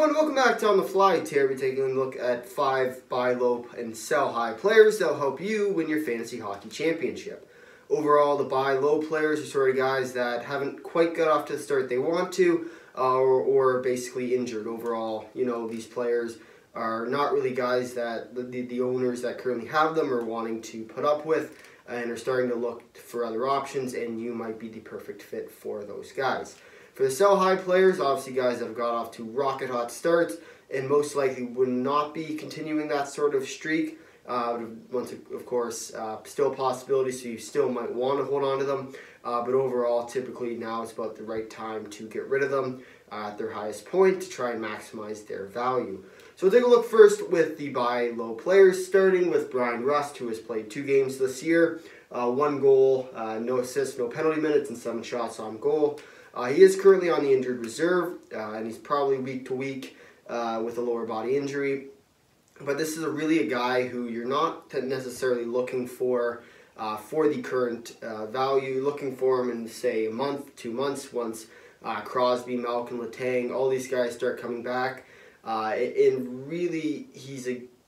everyone, welcome back to On the Fly. Today we're taking a look at 5 buy low and sell high players that will help you win your fantasy hockey championship. Overall, the buy low players are sort of guys that haven't quite got off to the start they want to, or basically injured. Overall, you know, these players are not really guys that the owners that currently have them are wanting to put up with and are starting to look for other options, and you might be the perfect fit for those guys. For the sell high players, obviously guys that have got off to rocket hot starts and most likely would not be continuing that sort of streak. Once, of course, still a possibility, so you still might want to hold on to them. But overall, typically now is about the right time to get rid of them at their highest point to try and maximize their value. So we'll take a look first with the buy low players, starting with Brian Rust, who has played 2 games this year. 1 goal, no assists, no penalty minutes, and 7 shots on goal. He is currently on the injured reserve, and he's probably week to week with a lower body injury. But this is really a guy who you're not necessarily looking for the current value. You're looking for him in, say, a month, 2 months, once Crosby, Malkin, Letang, all these guys start coming back. And really,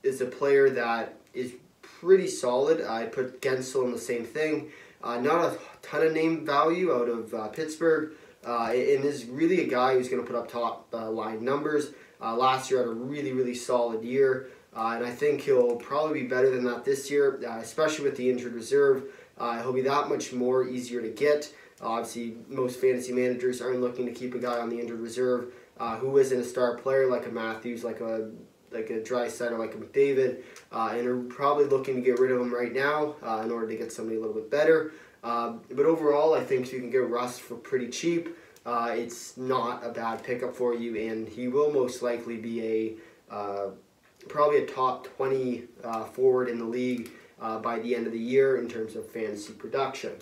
is a player that is pretty solid. I'd put Gensel in the same thing. Not a ton of name value out of Pittsburgh. And is really a guy who's going to put up top line numbers. Last year had a really solid year, and I think he'll probably be better than that this year, especially with the injured reserve. He'll be that much more easier to get. Obviously, most fantasy managers aren't looking to keep a guy on the injured reserve who isn't a star player like a Matthews, like a Draisaitl, like a McDavid, and are probably looking to get rid of him right now in order to get somebody a little bit better. But overall, I think if you can get Rust for pretty cheap, it's not a bad pickup for you, and he will most likely be probably a top 20 forward in the league by the end of the year in terms of fantasy production.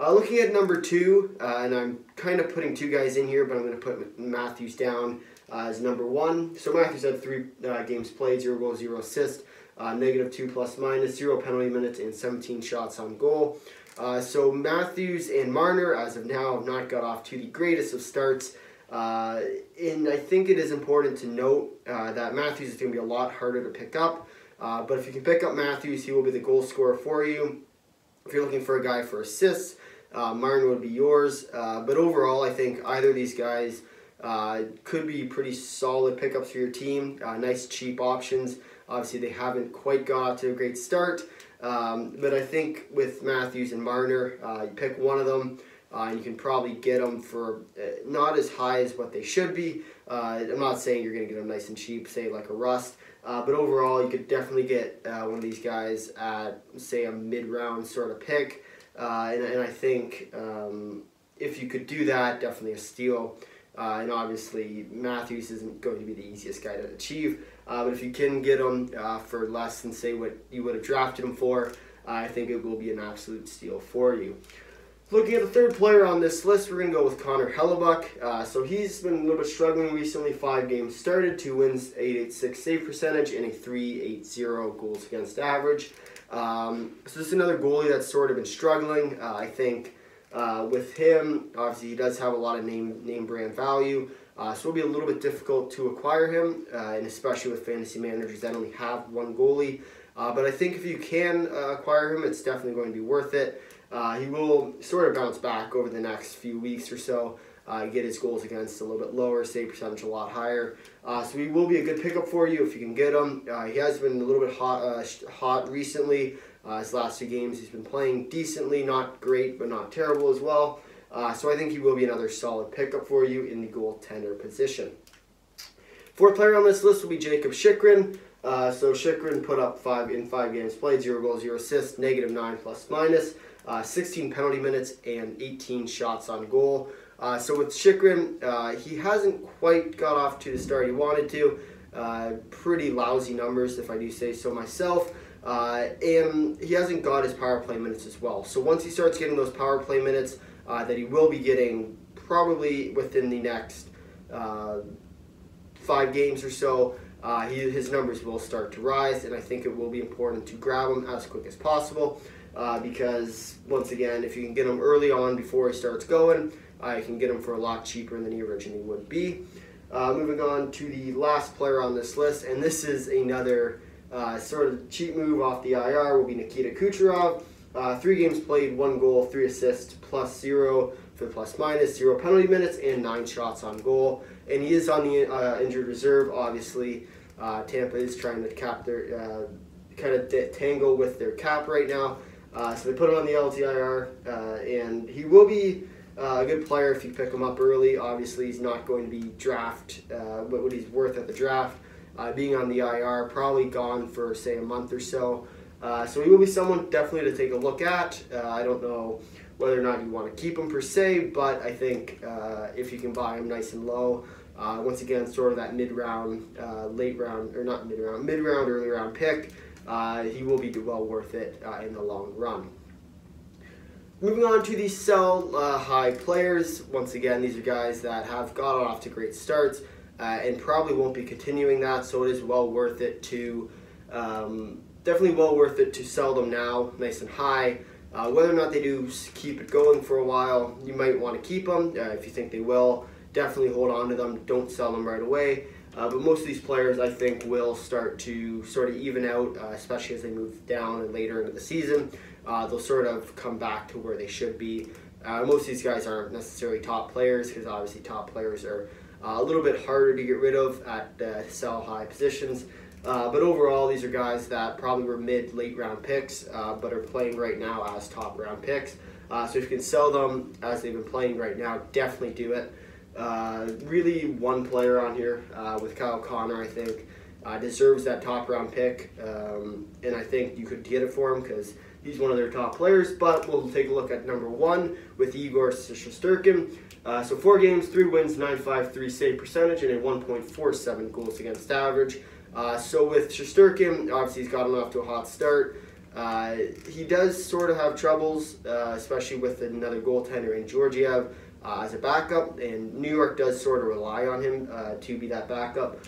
Looking at number 2, and I'm kind of putting 2 guys in here, but I'm going to put Matthews down as number 1. So Matthews had 3 games played, 0 goals, 0 assists, -2 ±, 0 penalty minutes, and 17 shots on goal. So Matthews and Marner, as of now, have not got off to the greatest of starts. And I think it is important to note that Matthews is going to be a lot harder to pick up. But if you can pick up Matthews, he will be the goal scorer for you. If you're looking for a guy for assists, Marner would be yours. But overall, I think either of these guys could be pretty solid pickups for your team. Nice cheap options. Obviously, they haven't quite got off to a great start. But I think with Matthews and Marner, you pick one of them, and you can probably get them for not as high as what they should be. I'm not saying you're going to get them nice and cheap, say like a Rust, but overall you could definitely get one of these guys at, say, a mid-round sort of pick. And I think if you could do that, definitely a steal. And obviously Matthews isn't going to be the easiest guy to achieve. But if you can get him for less than, say, what you would have drafted him for, I think it will be an absolute steal for you. Looking at the 3rd player on this list, we're going to go with Connor Hellebuyck. So he's been a little bit struggling recently. 5 games started, 2 wins, .886 save percentage, and a .380 goals against average. So this is another goalie that's sort of been struggling. I think with him, obviously he does have a lot of name brand value. So it'll be a little bit difficult to acquire him, and especially with fantasy managers that only have 1 goalie. But I think if you can acquire him, it's definitely going to be worth it. He will sort of bounce back over the next few weeks or so, get his goals against a little bit lower, save percentage a lot higher. So he will be a good pickup for you if you can get him. He has been a little bit hot recently. His last 2 games he's been playing decently, not great but not terrible as well. So I think he will be another solid pickup for you in the goaltender position. 4th player on this list will be Jacob Shikrin. So Shikrin put up 5 games played, 0 goals, 0 assists, -9 ±, 16 penalty minutes, and 18 shots on goal. So with Shikrin, he hasn't quite got off to the start he wanted to. Pretty lousy numbers, if I do say so myself. And he hasn't got his power play minutes as well. So once he starts getting those power play minutes that he will be getting probably within the next 5 games or so, his numbers will start to rise, and I think it will be important to grab him as quick as possible because, once again, if you can get him early on before he starts going, you can get him for a lot cheaper than he originally would be. Moving on to the last player on this list, and this is another sort of cheap move off the IR, will be Nikita Kuchara. 3 games played, 1 goal, 3 assists, +0 for the plus-minus, 0 penalty minutes, and 9 shots on goal. And he is on the injured reserve, obviously. Tampa is trying to cap their, kind of tangle with their cap right now. So they put him on the LTIR, and he will be a good player if you pick him up early. Obviously, he's not going to be what he's worth at the draft. Being on the IR, probably gone for, say, a month or so. So he will be someone definitely to take a look at. I don't know whether or not you want to keep him per se, but I think if you can buy him nice and low, once again, sort of that mid-round, late-round, or not mid-round, mid-round, early-round pick, he will be well worth it in the long run. Moving on to the sell high players. Once again, these are guys that have got off to great starts and probably won't be continuing that, so it is well worth it to definitely well worth it to sell them now, nice and high. Whether or not they do keep it going for a while, you might want to keep them. If you think they will, definitely hold on to them. Don't sell them right away. But most of these players, I think, will start to sort of even out, especially as they move down and later into the season. They'll sort of come back to where they should be. Most of these guys aren't necessarily top players, because obviously top players are a little bit harder to get rid of at sell high positions. But overall, these are guys that probably were mid-late round picks, but are playing right now as top round picks. So if you can sell them as they've been playing right now, definitely do it. Really, one player on here with Kyle Connor, I think, deserves that top round pick, and I think you could get it for him because he's one of their top players. But we'll take a look at number 1 with Igor Shesterkin. So 4 games, 3 wins, 9.53 save percentage, and a 1.47 goals against average. So with Shesterkin, obviously he's gotten off to a hot start. He does sort of have troubles, especially with another goaltender in Georgiev as a backup, and New York does sort of rely on him to be that backup.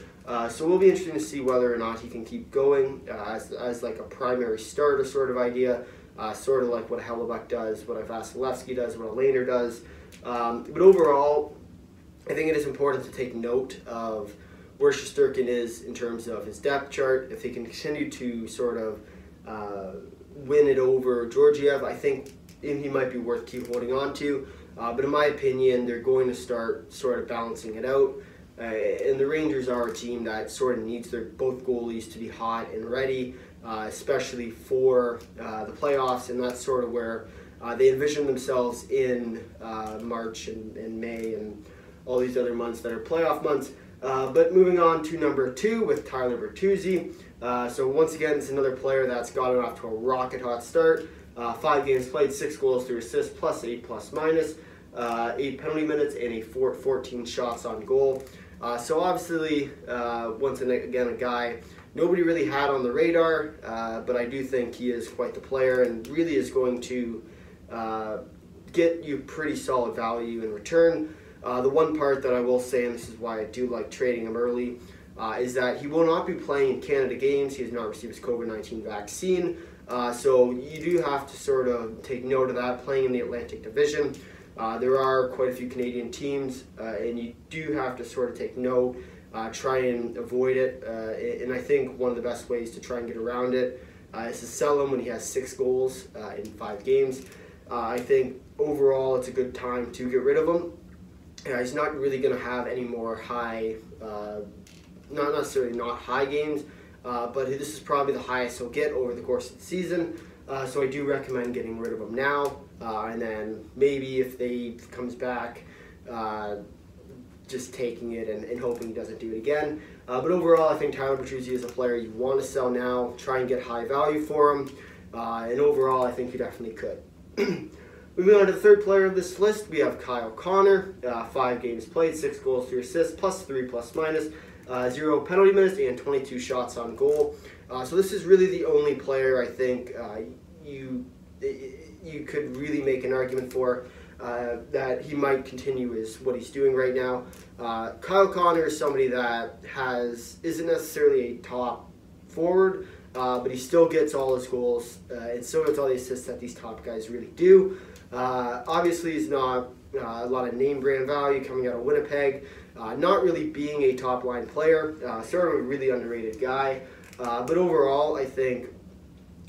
So it will be interesting to see whether or not he can keep going as like a primary starter sort of idea, sort of like what a Hellebuyck does, what a Vasilevsky does, what a Lehner does. But overall, I think it is important to take note of where Shesterkin is in terms of his depth chart. If he can continue to sort of win it over Georgiev, I think he might be worth keep holding on to. But in my opinion, they're going to start sort of balancing it out. And the Rangers are a team that sort of needs their both goalies to be hot and ready, especially for the playoffs. And that's sort of where they envision themselves in March and May and all these other months that are playoff months. But moving on to number 2 with Tyler Vertuzi. So once again, it's another player that's gotten off to a rocket hot start. 5 games played, 6 goals, 3 assists, +8 +-, 8 penalty minutes, and a 14 shots on goal. So obviously, once again, a guy nobody really had on the radar, but I do think he is quite the player and really is going to get you pretty solid value in return. The one part that I will say, and this is why I do like trading him early, is that he will not be playing in Canada games. He has not received his COVID-19 vaccine. So you do have to sort of take note of that, playing in the Atlantic Division. There are quite a few Canadian teams, and you do have to sort of take note, try and avoid it. And I think one of the best ways to try and get around it is to sell him when he has 6 goals in 5 games. I think overall it's a good time to get rid of him. He's not really going to have any more high, not necessarily not high games, but this is probably the highest he'll get over the course of the season. So I do recommend getting rid of him now, and then maybe if they comes back, just taking it and hoping he doesn't do it again. But overall, I think Tyler Vertuzi is a player you want to sell now, try and get high value for him, and overall, I think you definitely could. Moving on to the third player of this list, we have Kyle Connor. 5 games played, 6 goals, 3 assists, +3 +-, 0 penalty minutes, and 22 shots on goal. So this is really the only player I think you could really make an argument for that he might continue is what he's doing right now. Kyle Connor is somebody that isn't necessarily a top forward, but he still gets all his goals and still gets all the assists that these top guys really do. Obviously, he's not a lot of name brand value coming out of Winnipeg, not really being a top-line player, sort of a really underrated guy. But overall, I think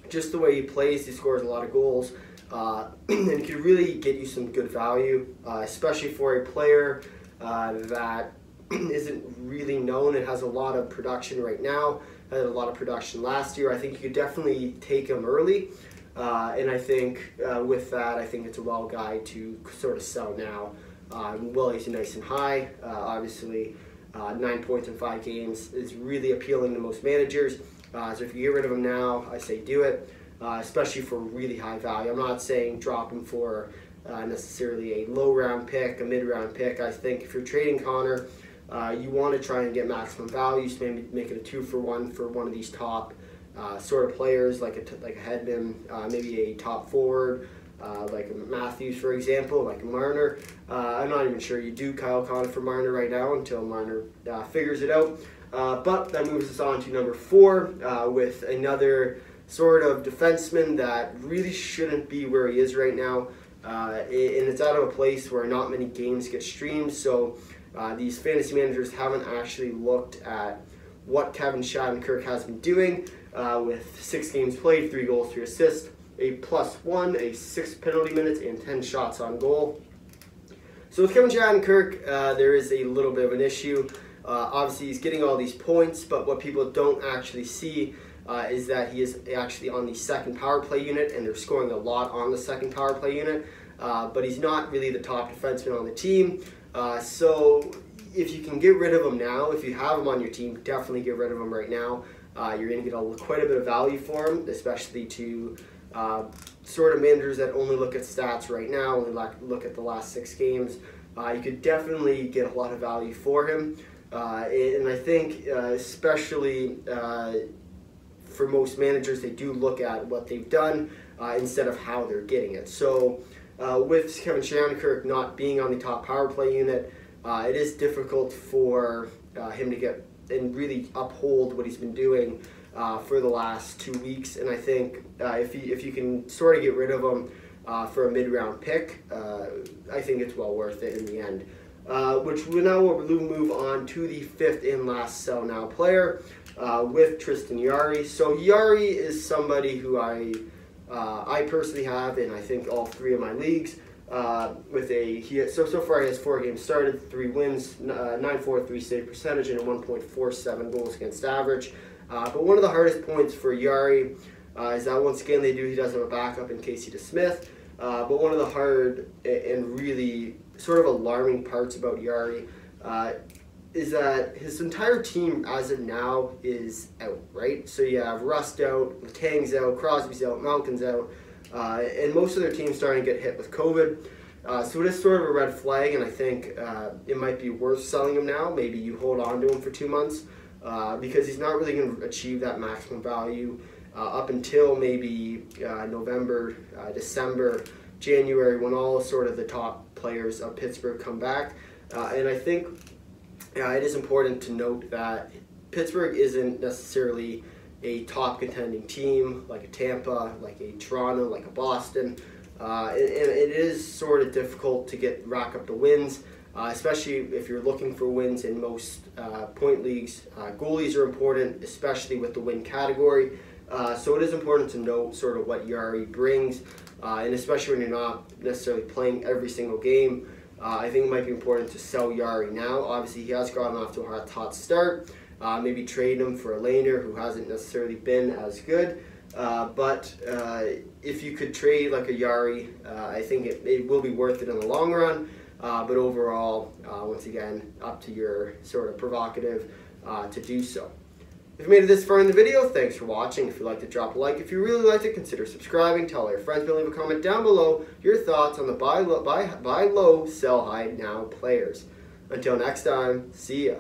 just the way he plays, he scores a lot of goals, and could really get you some good value, especially for a player that isn't really known and has a lot of production right now, had a lot of production last year. I think you could definitely take him early, and I think with that, I think it's a well guy to sort of sell now. Well, he's nice and high, obviously. 9 points in 5 games is really appealing to most managers. So if you get rid of him now, I say do it, especially for really high value. I'm not saying drop him for necessarily a low round pick, a mid round pick. I think if you're trading Connor, you want to try and get maximum value, so maybe make it a 2-for-1 for one of these top sort of players, like a Hedman, maybe a top forward, like a Matthews, for example, like a Marner. I'm not even sure you do Kyle Connor for Marner right now until Marner figures it out. But that moves us on to number 4 with another sort of defenseman that really shouldn't be where he is right now. And it's out of a place where not many games get streamed, so these fantasy managers haven't actually looked at what Kevin Shattenkirk has been doing with 6 games played, 3 goals, 3 assists, a +1, 6 penalty minutes, and 10 shots on goal. So with Kevin Shattenkirk, there is a little bit of an issue. Obviously, he's getting all these points, but what people don't actually see is that he is actually on the second power play unit, and they're scoring a lot on the second power play unit, but he's not really the top defenseman on the team. So if you can get rid of him now, if you have him on your team, definitely get rid of him right now. You're going to get quite a bit of value for him, especially to sort of managers that only look at stats right now, only look at the last 6 games. You could definitely get a lot of value for him. And I think especially for most managers, they do look at what they've done instead of how they're getting it. So with Kevin Shattenkirk not being on the top power play unit, it is difficult for him to get and really uphold what he's been doing for the last 2 weeks. And I think if you can sort of get rid of him for a mid-round pick, I think it's well worth it in the end. Which now we'll move on to the 5th and last sell now player with Tristan Yari. So Yari is somebody who I personally have, and I think all 3 of my leagues. So far he has 4 games started, 3 wins, 9.43 save percentage, and a 1.47 goals against average. But one of the hardest points for Yari is that once again he does have a backup in Casey DeSmith. But one of the hard and really sort of alarming parts about Yari is that his entire team as of now is out, right? So you have Rust out, Letang's out, Crosby's out, Malkin's out, and most of their team's starting to get hit with COVID. So it is sort of a red flag, and I think it might be worth selling him now. Maybe you hold on to him for 2 months because he's not really going to achieve that maximum value up until maybe November, December, January, when all sort of the top players of Pittsburgh come back. And I think it is important to note that Pittsburgh isn't necessarily a top contending team like a Tampa, like a Toronto, like a Boston. And it is sort of difficult to rack up the wins, especially if you're looking for wins in most point leagues. Goalies are important, especially with the win category. So it is important to note sort of what Yari brings, and especially when you're not necessarily playing every single game. I think it might be important to sell Yari now. Obviously, he has gotten off to a hot start. Maybe trade him for a laner who hasn't necessarily been as good. But if you could trade like a Yari, I think it will be worth it in the long run. But overall, once again, up to your sort of prerogative to do so. If you made it this far in the video, thanks for watching. If you'd like to drop a like, if you really liked it, consider subscribing. Tell all your friends, leave a comment down below your thoughts on the buy low, sell high now players. Until next time, see ya.